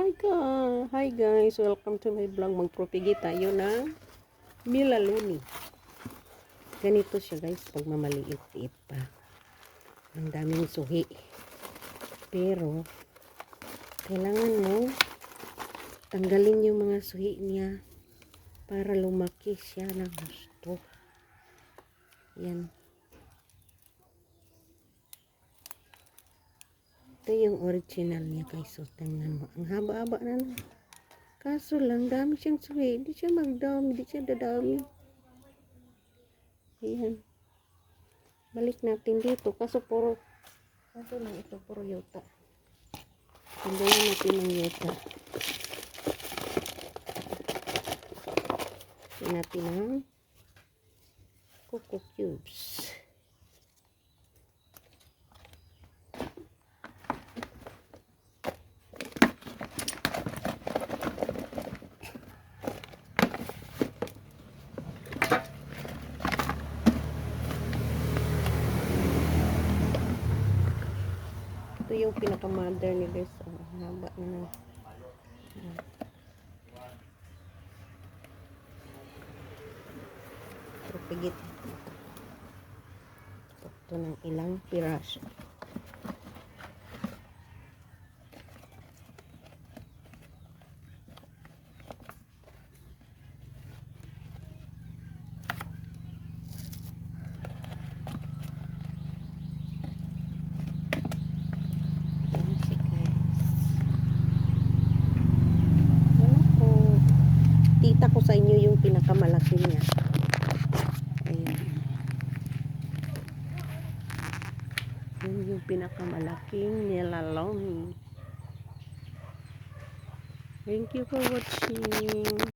Hi guys, welcome to my vlog. Magpropigi tayo ng Milaluni. Ganito siya guys, pag mamaliit-liit pa. Ang daming suhi. Pero, kailangan mo tanggalin yung mga suhi niya para lumaki siya ng gusto. Yan. Ito yung original niya guys. So, tingnan mo. Ang haba-haba na. Kaso lang, dami siyang suhi. Hindi siya magdami. Hindi siya dadami. Ayan. Balik natin dito. Kaso lang ito. Puro yuta. Tanggalin natin ang yuta. Tingnan natin ang coco cubes. Ito yung pinaka-mother ni guys. Ang haba na. Pigit. Ito ng ilang piraso. Tita ko sa inyo yung pinakamalaki niya. Ayan. Yun yung pinakamalaking Milaluni. Thank you for watching.